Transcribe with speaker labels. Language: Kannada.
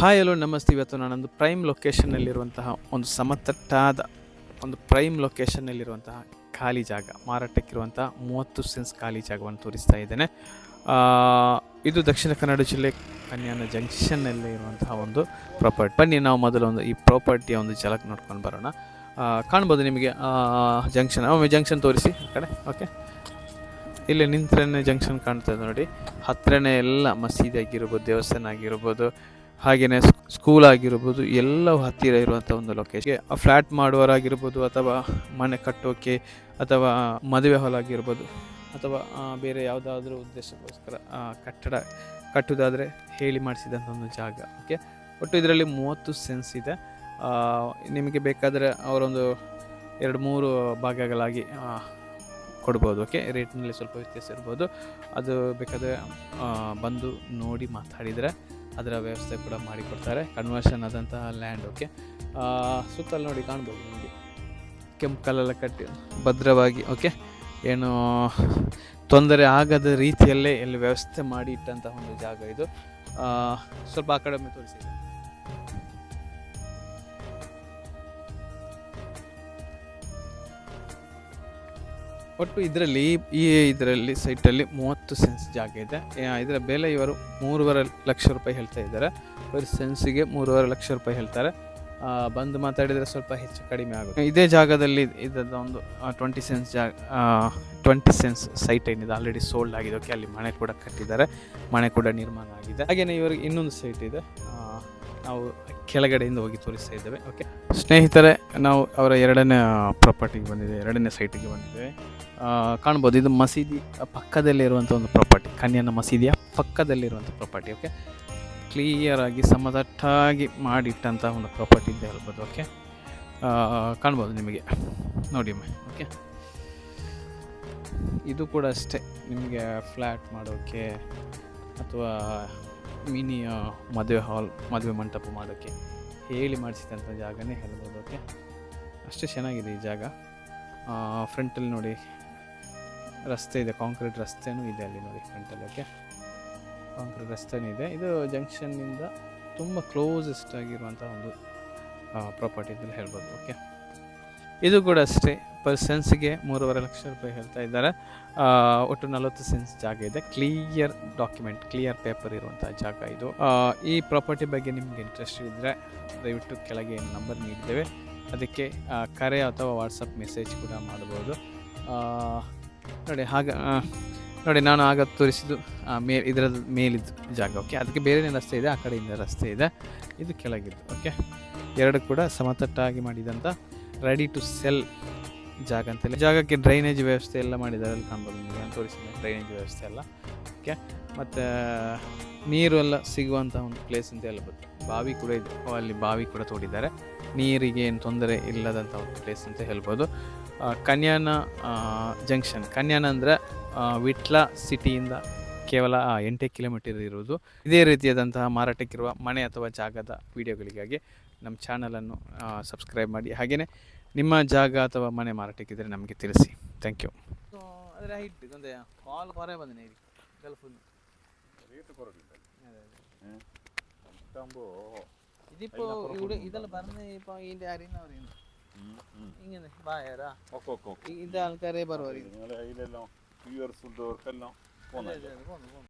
Speaker 1: ಹಾಯ್ ಹಲೋ ನಮಸ್ತೆ. ಇವತ್ತು ನಾನೊಂದು ಪ್ರೈಮ್ ಲೊಕೇಶನ್ನಲ್ಲಿರುವಂತಹ ಒಂದು ಸಮತಟ್ಟಾದ ಒಂದು ಪ್ರೈಮ್ ಲೊಕೇಶನ್ನಲ್ಲಿರುವಂತಹ ಖಾಲಿ ಜಾಗ, ಮಾರಾಟಕ್ಕಿರುವಂತಹ 30 ಸೆನ್ಸ್ ಖಾಲಿ ಜಾಗವನ್ನು ತೋರಿಸ್ತಾ ಇದ್ದೇನೆ. ಇದು ದಕ್ಷಿಣ ಕನ್ನಡ ಜಿಲ್ಲೆ ಕನ್ಯಾನ ಜಂಕ್ಷನ್ನಲ್ಲೇ ಇರುವಂತಹ ಒಂದು ಪ್ರಾಪರ್ಟಿ. ಬನ್ನಿ ನಾವು ಮೊದಲು ಈ ಪ್ರಾಪರ್ಟಿಯ ಒಂದು ಝಲಕ್ ನೋಡ್ಕೊಂಡು ಬರೋಣ. ಕಾಣ್ಬೋದು ನಿಮಗೆ ಜಂಕ್ಷನ್. ಜಂಕ್ಷನ್ ತೋರಿಸಿ ಆ ಕಡೆ. ಓಕೆ, ಇಲ್ಲಿ ನಿಂತ್ರೇ ಜಂಕ್ಷನ್ ಕಾಣ್ತದೆ ನೋಡಿ. ಹತ್ತಿರನೇ ಎಲ್ಲ ಮಸೀದಿ ಆಗಿರ್ಬೋದು, ದೇವಸ್ಥಾನ ಆಗಿರ್ಬೋದು, ಹಾಗೆಯೇ ಸ್ಕೂಲ್ ಆಗಿರ್ಬೋದು, ಎಲ್ಲವೂ ಹತ್ತಿರ ಇರುವಂಥ ಒಂದು ಲೊಕೇಶನ್. ಫ್ಲ್ಯಾಟ್ ಮಾಡುವವರಾಗಿರ್ಬೋದು, ಅಥವಾ ಮನೆ ಕಟ್ಟೋಕೆ, ಅಥವಾ ಮದುವೆ ಹಾಲ್ ಆಗಿರ್ಬೋದು, ಅಥವಾ ಬೇರೆ ಯಾವುದಾದ್ರೂ ಉದ್ದೇಶಕ್ಕೋಸ್ಕರ ಕಟ್ಟಡ ಕಟ್ಟುವುದಾದರೆ ಹೇಳಿ ಮಾಡಿಸಿದಂಥ ಒಂದು ಜಾಗ. ಓಕೆ, ಒಟ್ಟು ಇದರಲ್ಲಿ 30 ಸೆನ್ಸ್ ಇದೆ. ನಿಮಗೆ ಬೇಕಾದರೆ ಅವರೊಂದು 2-3 ಭಾಗಗಳಾಗಿ ಕೊಡ್ಬೋದು. ಓಕೆ, ರೇಟ್ನಲ್ಲಿ ಸ್ವಲ್ಪ ವ್ಯತ್ಯಾಸ ಇರ್ಬೋದು. ಅದು ಬೇಕಾದರೆ ಬಂದು ನೋಡಿ ಮಾತಾಡಿದರೆ ಅದರ ವ್ಯವಸ್ಥೆ ಕೂಡ ಮಾಡಿಕೊಡ್ತಾರೆ, ಕನ್ವರ್ಷನ್ ಆದಂತಹ ಲ್ಯಾಂಡ್. ಓಕೆ, ಸುತ್ತಲ್ಲಿ ನೋಡಿ ಕಾಣ್ಬೋದು ನಿಮಗೆ ಕೆಂಪು ಕಲ್ಲೆಲ್ಲ ಕಟ್ಟಿ ಭದ್ರವಾಗಿ, ಓಕೆ, ಏನು ತೊಂದರೆ ಆಗದ ರೀತಿಯಲ್ಲೇ ಎಲ್ಲಿ ವ್ಯವಸ್ಥೆ ಮಾಡಿ ಇಟ್ಟಂತಹ ಒಂದು ಜಾಗ ಇದು. ಸ್ವಲ್ಪ ಆ ಕಡೆ ತೋರಿಸಿ. ಒಟ್ಟು ಇದರಲ್ಲಿ ಸೈಟಲ್ಲಿ 30 ಸೆನ್ಸ್ ಜಾಗ ಇದೆ. ಇದರ ಬೆಲೆ ಇವರು 3.5 ಲಕ್ಷ ರೂಪಾಯಿ ಹೇಳ್ತಾ ಇದ್ದಾರೆ. ಒಂದು ಸೆನ್ಸಿಗೆ 3.5 ಲಕ್ಷ ರೂಪಾಯಿ ಹೇಳ್ತಾರೆ. ಬಂದು ಮಾತಾಡಿದರೆ ಸ್ವಲ್ಪ ಹೆಚ್ಚು ಕಡಿಮೆ ಆಗುತ್ತೆ. ಇದೇ ಜಾಗದಲ್ಲಿ ಇದರ ಒಂದು 20 ಸೆನ್ಸ್ 20 ಸೆನ್ಸ್ ಸೈಟ್ ಏನಿದೆ ಆಲ್ರೆಡಿ ಸೋಲ್ಡ್ ಆಗಿದೆ. ಓಕೆ, ಅಲ್ಲಿ ಮನೆ ಕೂಡ ಕಟ್ಟಿದ್ದಾರೆ, ಮನೆ ಕೂಡ ನಿರ್ಮಾಣ ಆಗಿದೆ. ಹಾಗೆಯೇ ಇವರಿಗೆ ಇನ್ನೊಂದು ಸೈಟ್ ಇದೆ, ನಾವು ಕೆಳಗಡೆಯಿಂದ ಹೋಗಿ ತೋರಿಸ್ತಾ ಇದ್ದೇವೆ. ಓಕೆ ಸ್ನೇಹಿತರೆ, ನಾವು ಅವರ ಎರಡನೇ ಪ್ರಾಪರ್ಟಿಗೆ ಬಂದಿದ್ದೇವೆ, ಎರಡನೇ ಸೈಟಿಗೆ ಬಂದಿದ್ದೇವೆ. ಕಾಣ್ಬೋದು ಇದು ಮಸೀದಿ ಪಕ್ಕದಲ್ಲಿರುವಂಥ ಒಂದು ಪ್ರಾಪರ್ಟಿ, ಕನ್ಯಾನ ಮಸೀದಿಯ ಪಕ್ಕದಲ್ಲಿರುವಂಥ ಪ್ರಾಪರ್ಟಿ. ಓಕೆ, ಕ್ಲಿಯರಾಗಿ ಸಮತಟ್ಟಾಗಿ ಮಾಡಿಟ್ಟಂಥ ಒಂದು ಪ್ರಾಪರ್ಟಿ ಅಂತ ಹೇಳ್ಬೋದು. ಓಕೆ, ಕಾಣ್ಬೋದು ನಿಮಗೆ ನೋಡಿ. ಓಕೆ, ಇದು ಕೂಡ ಅಷ್ಟೇ, ನಿಮಗೆ ಫ್ಲ್ಯಾಟ್ ಮಾಡೋಕ್ಕೆ ಅಥವಾ ಮಿನಿ ಮದುವೆ ಹಾಲ್, ಮದುವೆ ಮಂಟಪ ಮಾಡೋಕ್ಕೆ ಹೇಳಿ ಮಾಡಿಸಿದಂಥ ಜಾಗನೇ ಹೇಳ್ಬೋದು. ಓಕೆ, ಅಷ್ಟೇ ಚೆನ್ನಾಗಿದೆ ಈ ಜಾಗ. ಫ್ರಂಟಲ್ಲಿ ನೋಡಿ ರಸ್ತೆ ಇದೆ, ಕಾಂಕ್ರೀಟ್ ರಸ್ತೆನೂ ಇದೆ ಅಲ್ಲಿ ನೋಡಿ ಫ್ರಂಟಲ್ಲಿ. ಓಕೆ, ಕಾಂಕ್ರೀಟ್ ರಸ್ತೆನೂ ಇದೆ. ಇದು ಜಂಕ್ಷನ್ನಿಂದ ತುಂಬ ಕ್ಲೋಸೆಸ್ಟ್ ಆಗಿರುವಂಥ ಒಂದು ಪ್ರಾಪರ್ಟಿ ಅಂತ ಹೇಳ್ಬೋದು. ಓಕೆ, ಇದು ಕೂಡ ಅಷ್ಟೇ, ಪರ್ ಸೆನ್ಸ್ಗೆ 3.5 ಲಕ್ಷ ರೂಪಾಯಿ ಹೇಳ್ತಾ ಇದ್ದಾರೆ. ಒಟ್ಟು 40 ಸೆನ್ಸ್ ಜಾಗ ಇದೆ. ಕ್ಲಿಯರ್ ಡಾಕ್ಯುಮೆಂಟ್, ಕ್ಲಿಯರ್ ಪೇಪರ್ ಇರುವಂಥ ಜಾಗ ಇದು. ಈ ಪ್ರಾಪರ್ಟಿ ಬಗ್ಗೆ ನಿಮಗೆ ಇಂಟ್ರೆಸ್ಟ್ ಇದ್ದರೆ ದಯವಿಟ್ಟು ಕೆಳಗೆ ನಂಬರ್ ನೀಡಿದ್ದೇವೆ, ಅದಕ್ಕೆ ಕರೆ ಅಥವಾ ವಾಟ್ಸಪ್ ಮೆಸೇಜ್ ಕೂಡ ಮಾಡ್ಬೋದು. ನೋಡಿ ನೋಡಿ, ನಾನು ಆಗ ತೋರಿಸಿದ್ದು ಇದರದ್ದು ಮೇಲಿದ್ದು ಜಾಗ. ಓಕೆ, ಅದಕ್ಕೆ ಬೇರೆ ರಸ್ತೆ ಇದೆ, ಆ ಕಡೆಯಿಂದ ರಸ್ತೆ ಇದೆ, ಇದು ಕೆಳಗಿದ್ದು. ಓಕೆ, ಎರಡು ಕೂಡ ಸಮತಟ್ಟಾಗಿ ಮಾಡಿದಂಥ ರೆಡಿ ಟು ಸೆಲ್ ಜಾಗ ಅಂತೇಳಿ. ಜಾಗಕ್ಕೆ ಡ್ರೈನೇಜ್ ವ್ಯವಸ್ಥೆ ಎಲ್ಲ ಮಾಡಿದ್ದಾರೆ, ಅಲ್ಲಿ ಕಾಣ್ಬೋದು ನಿಮಗೆ, ನಾನು ತೋರಿಸಿದ್ದೆ ಡ್ರೈನೇಜ್ ವ್ಯವಸ್ಥೆ ಎಲ್ಲ. ಓಕೆ, ಮತ್ತು ನೀರು ಎಲ್ಲ ಸಿಗುವಂಥ ಒಂದು ಪ್ಲೇಸ್ ಅಂತ ಹೇಳ್ಬೋದು. ಬಾವಿ ಕೂಡ ಇದೆ, ಅಲ್ಲಿ ಬಾವಿ ಕೂಡ ತೋಡಿದ್ದಾರೆ, ನೀರಿಗೆ ಏನು ತೊಂದರೆ ಇಲ್ಲದಂಥ ಒಂದು ಪ್ಲೇಸ್ ಅಂತ ಹೇಳ್ಬೋದು. ಕನ್ಯಾನ ಜಂಕ್ಷನ್, ಕನ್ಯಾನ ಅಂದರೆ ವಿಟ್ಲ ಸಿಟಿಯಿಂದ ಕೇವಲ 8 ಕಿಲೋಮೀಟರ್ ಇರುವುದು. ಇದೇ ರೀತಿಯಾದಂತಹ ಮಾರಾಟಕ್ಕಿರುವ ಮನೆ ಅಥವಾ ಜಾಗದ ವಿಡಿಯೋಗಳಿಗಾಗಿ ನಮ್ಮ ಚಾನಲನ್ನು ಸಬ್ಸ್ಕ್ರೈಬ್ ಮಾಡಿ. ಹಾಗೆಯೇ ನಿಮ್ಮ ಜಾಗ ಅಥವಾ ಮನೆ ಮಾರಾಟಕ್ಕಿದ್ದರೆ ನಮಗೆ ತಿಳಿಸಿ. Thank you. ಅದರ ಹಿಟ್ಟು ಒಂದು ಕಾಲ್ ಕೊರೆ ಬಂದಿನಿ ಗಲ್ಫುಲ್ ರೇಟ್ ಕೊರಲಿಲ್ಲ ഇതിപ്പോ ഇവിടെ ഇതെല്ലാം പറഞ്ഞ് ഇപ്പൊ ഇതിന്റെ അറിയുന്നവരുണ്ട് ഇങ്ങനെ ബായരാ ഇത് ആൾക്കാരെ പറയുന്നത്